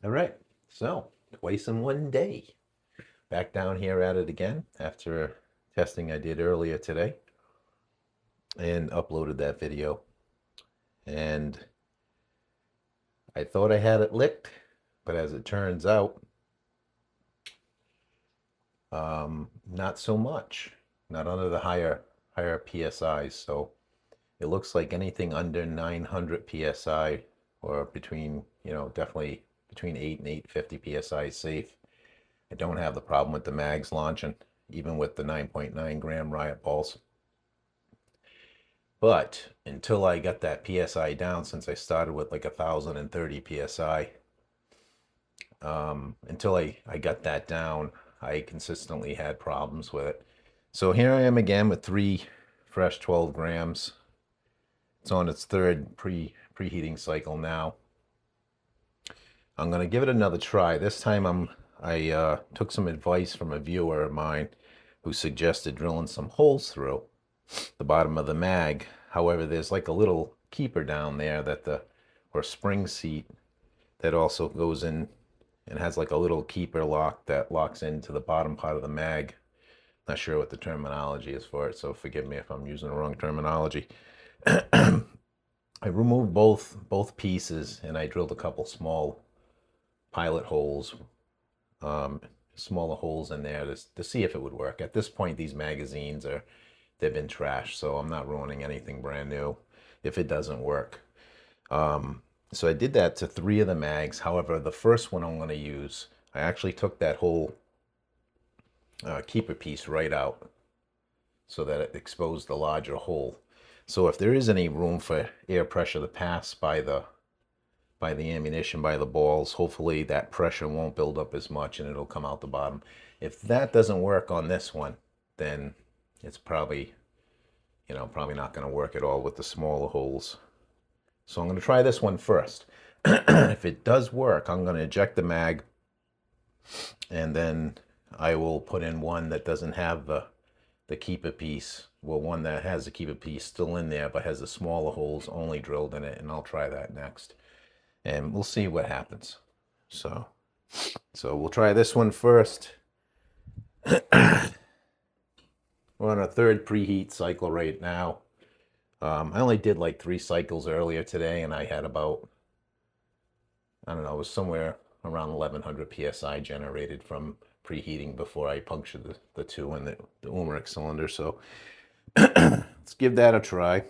All right, so twice in one day. Back down here at it again after testing I did earlier today and uploaded that video. And I thought I had it licked, but as it turns out, not so much. Not under the higher PSIs. So it looks like anything under 900 PSI or between, definitely between 8 and 850 PSI is safe. I don't have the problem with the mags launching, even with the 9.9 gram riot balls. But until I got that PSI down, since I started with like 1,030 PSI, until I got that down, I consistently had problems with it. So here I am again with three fresh 12 grams. It's on its third preheating cycle now. I'm gonna give it another try. This time I took some advice from a viewer of mine who suggested drilling some holes through the bottom of the mag. However, there's like a little keeper down there or spring seat that also goes in and has like a little keeper lock that locks into the bottom part of the mag. Not sure what the terminology is for it, so forgive me if I'm using the wrong terminology. I removed both pieces and I drilled a couple small pilot holes, smaller holes in there to see if it would work. At this point, these magazines they've been trashed, so I'm not ruining anything brand new if it doesn't work. So I did that to three of the mags. However, the first one I'm going to use, I actually took that whole keeper piece right out so that it exposed the larger hole. So if there is any room for air pressure to pass by the ammunition, by the balls, hopefully that pressure won't build up as much and it'll come out the bottom. If that doesn't work on this one, then it's probably not going to work at all with the smaller holes. So I'm going to try this one first. If it does work, I'm going to eject the mag and then I will put in one that doesn't have the keeper piece. Well, one that has the keeper piece still in there but has the smaller holes only drilled in it, and I'll try that next. And we'll see what happens. So we'll try this one first. We're on a third preheat cycle right now. I only did like 3 cycles earlier today, and I had about, I don't know, it was somewhere around 1100 psi generated from preheating before I punctured the two in the Umeric cylinder. So let's give that a try.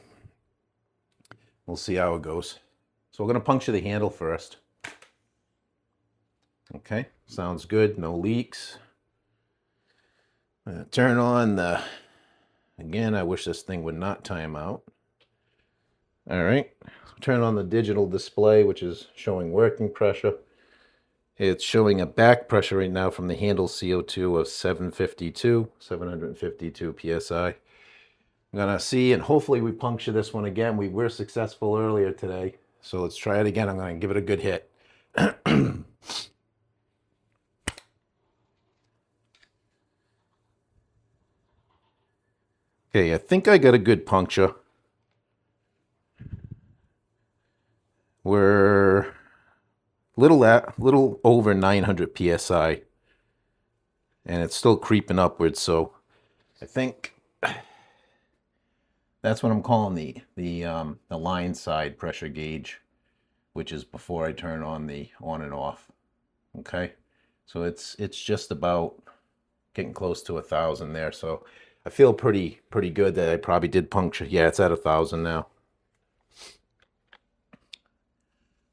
We'll see how it goes. So we're going to puncture the handle first. Okay, sounds good. No leaks. Turn on again, I wish this thing would not time out. All right, turn on the digital display, which is showing working pressure. It's showing a back pressure right now from the handle CO2 of 752 psi. I'm gonna see, and hopefully we puncture this one again. We were successful earlier today, so let's try it again. I'm gonna give it a good hit. Okay, I think I got a good puncture. We're little over 900 psi, and it's still creeping upwards. So I think that's what I'm calling the line side pressure gauge, which is before I turn on the on and off. Okay, so it's just about getting close to 1,000 there. So I feel pretty good that I probably did puncture. Yeah, it's at 1,000 now.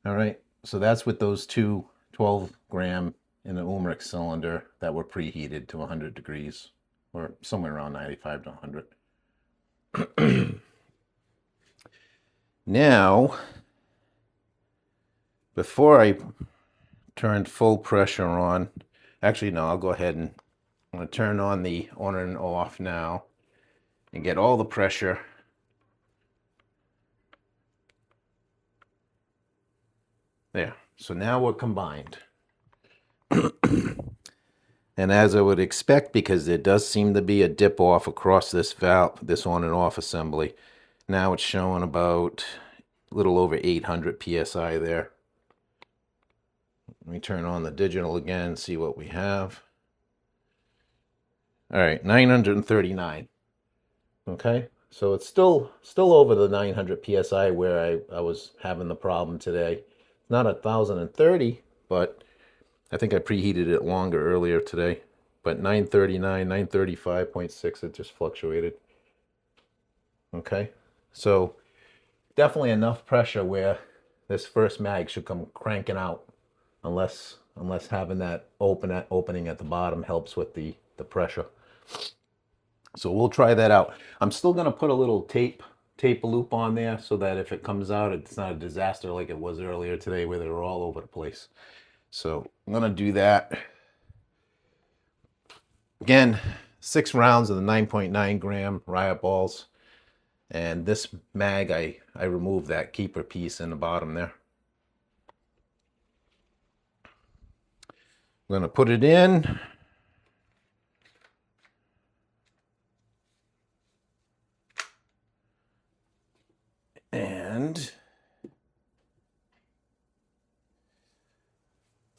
All right, so that's with those two 12 gram in an Umeric cylinder that were preheated to 100 degrees, or somewhere around 95 to 100. Now, before I turned full pressure on, actually no, I'll go ahead and I'm going to turn on the on and off now and get all the pressure. There. So now we're combined. And as I would expect, because there does seem to be a dip off across this valve, this on and off assembly, now it's showing about a little over 800 psi there. Let me turn on the digital again, see what we have. All right, 939. Okay, so it's still over the 900 psi where I was having the problem today. Not 1030, but I think I preheated it longer earlier today. But 939, 935.6, it just fluctuated. Okay, so definitely enough pressure where this first mag should come cranking out, unless having that opening at the bottom helps with the pressure. So we'll try that out. I'm still gonna put a little tape loop on there so that if it comes out, it's not a disaster like it was earlier today where they were all over the place. So I'm gonna do that. Again, 6 rounds of the 9.9 gram riot balls. And this mag, I removed that keeper piece in the bottom there. I'm gonna put it in. And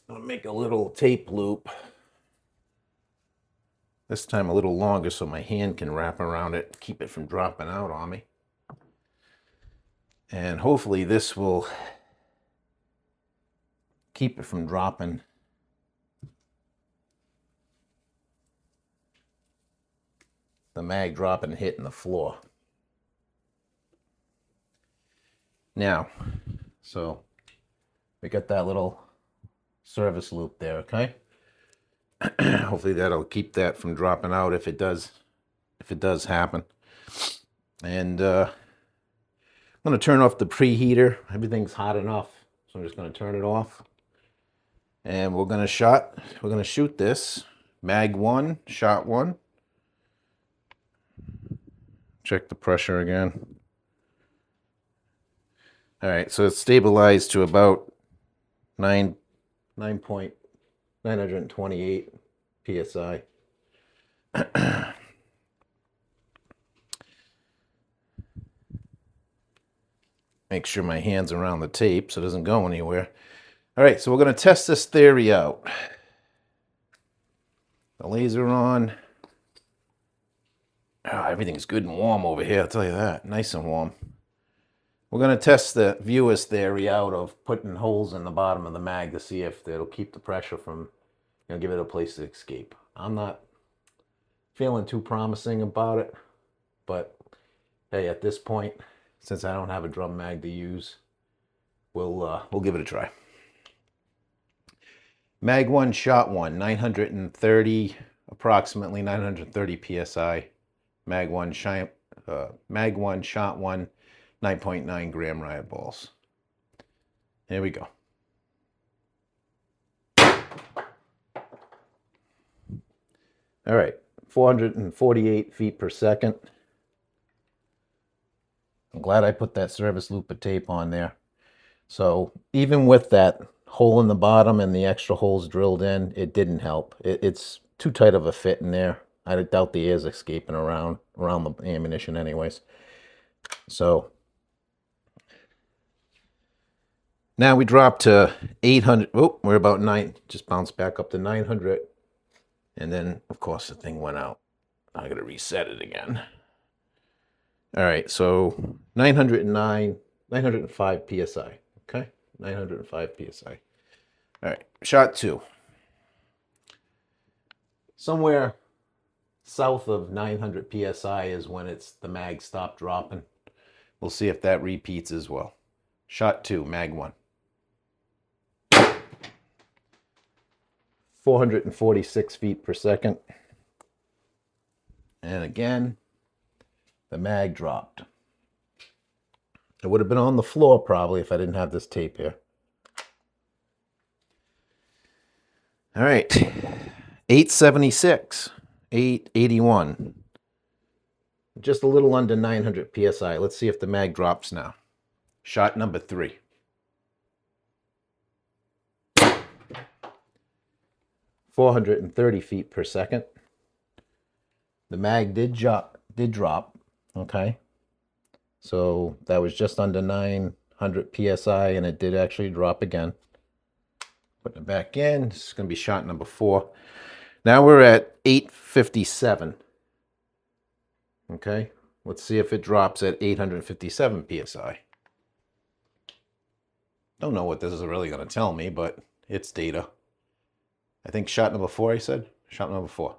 I'll make a little tape loop. This time a little longer so my hand can wrap around it, keep it from dropping out on me. And hopefully this will keep it from dropping. The mag dropping and hitting the floor. Now, so we got that little service loop there, okay? Hopefully that'll keep that from dropping out if it does happen. And I'm going to turn off the preheater. Everything's hot enough, so I'm just going to turn it off. And we're going to shoot this mag 1, shot 1. Check the pressure again. All right, so it's stabilized to about 9.928 psi. Make sure my hand's around the tape so it doesn't go anywhere. All right, so we're going to test this theory out. The laser on. Oh, everything's good and warm over here, I'll tell you that. Nice and warm. We're going to test the viewer's theory out of putting holes in the bottom of the mag to see if it'll keep the pressure from, give it a place to escape. I'm not feeling too promising about it, but hey, at this point, since I don't have a drum mag to use, we'll give it a try. Mag 1, shot 1, 930, approximately 930 psi. Mag 1, shot 1, 9.9 gram riot balls. Here we go. All right, 448 feet per second. I'm glad I put that service loop of tape on there. So even with that hole in the bottom and the extra holes drilled in, it didn't help. It's too tight of a fit in there. I doubt the air's escaping around the ammunition anyways. So now we dropped to 800. Oh, we're about 9. Just bounced back up to 900. And then, of course, the thing went out. I got to reset it again. All right, so 909, 905 psi. Okay, 905 psi. All right, shot 2. Somewhere south of 900 psi is when the mag stopped dropping. We'll see if that repeats as well. Shot 2, mag 1. 446 feet per second. And again, the mag dropped. It would have been on the floor probably if I didn't have this tape here. All right, 876, 881. Just a little under 900 psi. Let's see if the mag drops now. Shot number 3. .430 feet per second. The mag did drop, okay? So that was just under 900 psi, and it did actually drop again. Putting it back in. This is going to be shot number 4. Now we're at 857. Okay, let's see if it drops at 857 psi. Don't know what this is really going to tell me, but it's data. I think shot number 4, I said? Shot number 4.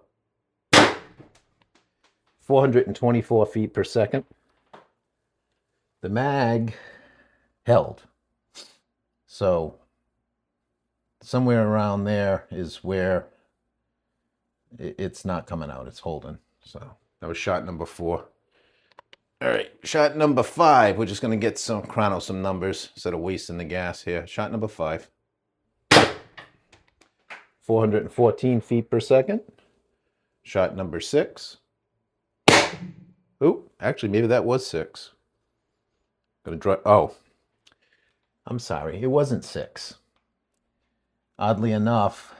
424 feet per second. The mag held. So somewhere around there is where it's not coming out. It's holding. So that was shot number 4. All right, shot number 5. We're just going to get some chrono some numbers instead of wasting the gas here. Shot number 5. 414 feet per second. Shot number 6. Oh, actually, maybe that was 6. Gonna draw. Oh, I'm sorry. It wasn't 6. Oddly enough,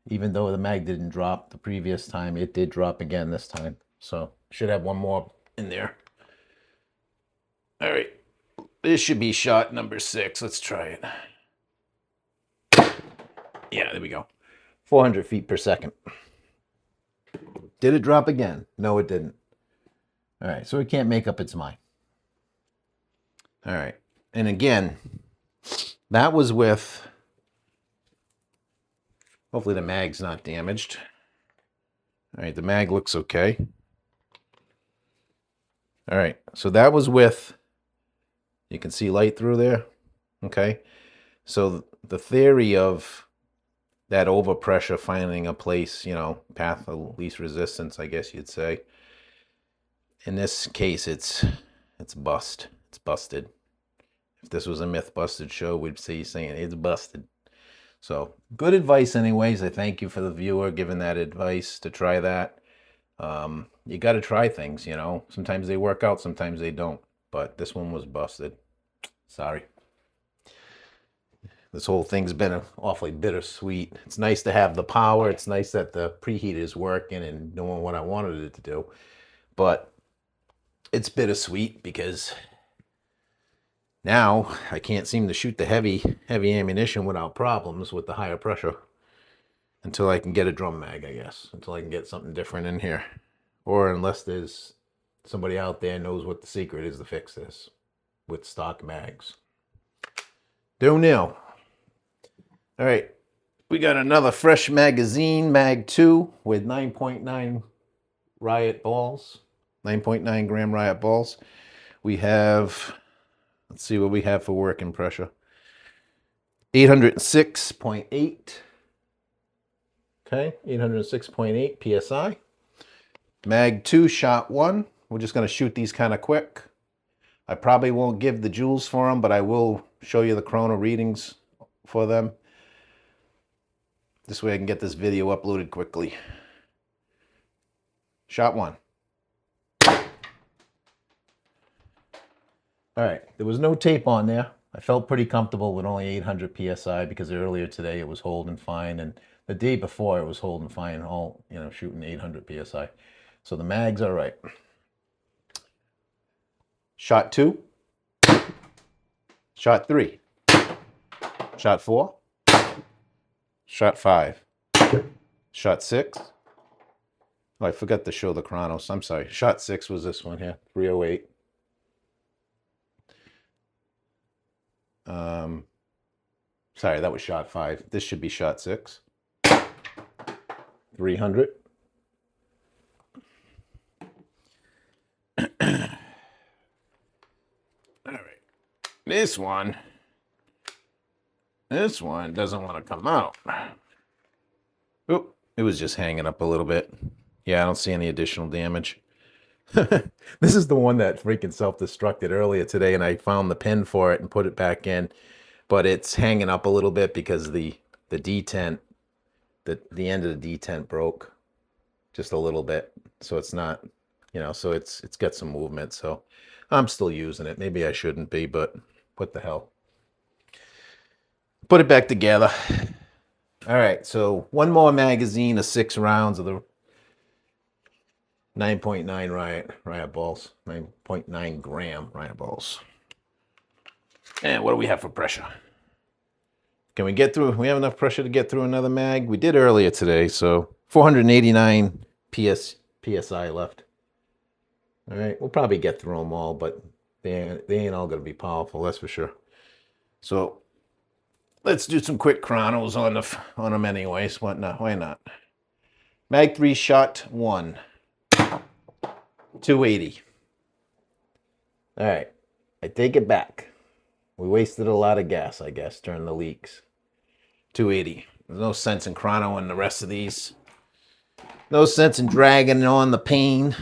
even though the mag didn't drop the previous time, it did drop again this time. So should have one more in there. All right, this should be shot number 6. Let's try it. Yeah, there we go. 400 feet per second. Did it drop again? No, it didn't. All right, so it can't make up its mind. All right, and again, that was with, hopefully the mag's not damaged. All right, the mag looks okay. All right, so that was with, you can see light through there, okay? So the theory of that overpressure finding a place, you know, path of least resistance, I guess you'd say. In this case, it's bust. It's busted. If this was a Myth-Busted show, we'd see saying it's busted. So good advice anyways. I thank you for the viewer giving that advice to try that. You got to try things, you know. Sometimes they work out, sometimes they don't. But this one was busted. Sorry. This whole thing's been awfully bittersweet. It's nice to have the power. It's nice that the preheat is working and doing what I wanted it to do. But it's bittersweet because now I can't seem to shoot the heavy ammunition without problems with the higher pressure until I can get a drum mag, I guess. Until I can get something different in here. Or unless there's somebody out there knows what the secret is to fix this with stock mags. Don't know. All right, we got another fresh magazine, Mag 2, with 9.9 riot balls, 9.9 gram riot balls. We have, let's see what we have for working pressure. 806.8. Okay, 806.8 psi. Mag 2, shot 1. We're just going to shoot these kind of quick. I probably won't give the joules for them, but I will show you the chrono readings for them. This way I can get this video uploaded quickly. Shot 1. All right, there was no tape on there. I felt pretty comfortable with only 800 psi because earlier today it was holding fine, and the day before it was holding fine, all, you know, shooting 800 psi. So the mag's all right. Shot 2. Shot 3. Shot 4. Shot 5. Shot 6. Oh, I forgot to show the chronos. I'm sorry. Shot 6 was this one here, 308. Sorry, that was shot 5. This should be shot 6. 300. All right. This one doesn't want to come out. Oop, it was just hanging up a little bit. Yeah, I don't see any additional damage. This is the one that freaking self-destructed earlier today, and I found the pin for it and put it back in, but it's hanging up a little bit because the detent, the end of the detent broke just a little bit, so it's not, you know, so it's got some movement. So I'm still using it. Maybe I shouldn't be, but what the hell. Put it back together. All right, so one more magazine of 6 rounds of the 9.9 riot balls, 9.9 gram riot balls. And what do we have for pressure? Can we get through? We have enough pressure to get through another mag? We did earlier today, so 489 PSI left. All right, we'll probably get through them all, but they ain't all going to be powerful, that's for sure. So let's do some quick chronos on them anyways. What not? Why not? Mag 3 shot 1. 280. All right, I take it back. We wasted a lot of gas, I guess, during the leaks. 280. There's no sense in chronoing the rest of these. No sense in dragging on the pain,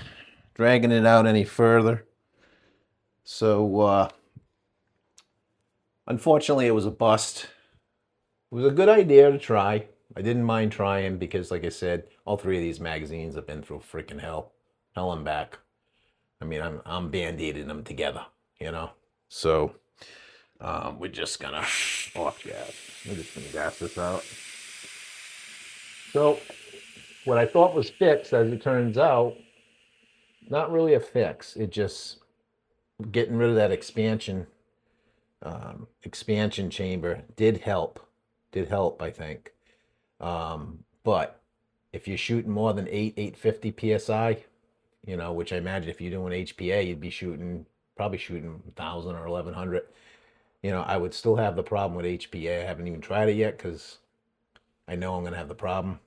dragging it out any further. So, unfortunately, it was a bust. It was a good idea to try. I didn't mind trying because, like I said, all three of these magazines have been through freaking hell and back. I mean, I'm band-aiding them together, you know. So we're just gonna off gas. We're just gonna gas this out. So what I thought was fixed, as it turns out, not really a fix. It just getting rid of that expansion chamber did help. Did help, I think. But if you're shooting more than 850 psi, you know, which I imagine if you're doing HPA, you'd be probably shooting 1,000 or 1,100. You know, I would still have the problem with HPA. I haven't even tried it yet because I know I'm going to have the problem.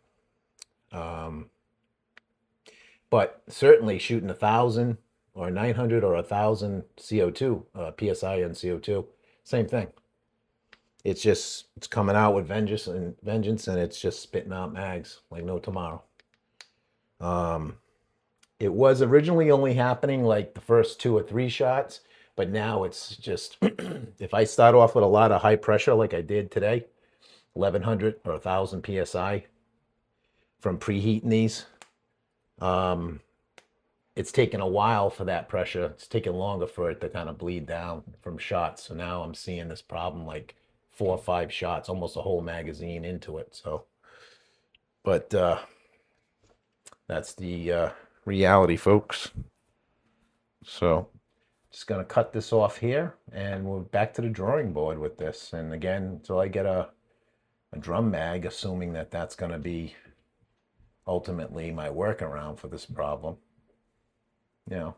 But certainly shooting 1,000 or 900 or 1,000 CO2, PSI and CO2, same thing. It's coming out with vengeance, and it's just spitting out mags like no tomorrow. It was originally only happening like the first 2 or 3 shots, but now it's just, if I start off with a lot of high pressure like I did today, 1,100 or 1,000 PSI from preheating these, it's taken a while for that pressure. It's taken longer for it to kind of bleed down from shots. So now I'm seeing this problem like 4 or 5 shots, almost a whole magazine into it. So, but that's the reality, folks. So just gonna cut this off here, and we're back to the drawing board with this. And again, until I get a drum mag, assuming that that's gonna be ultimately my workaround for this problem, you know,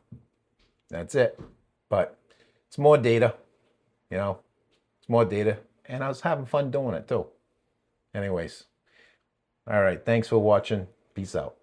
that's it. But it's more data, you know, it's more data, and I was having fun doing it too. Anyways, all right, thanks for watching. Peace out.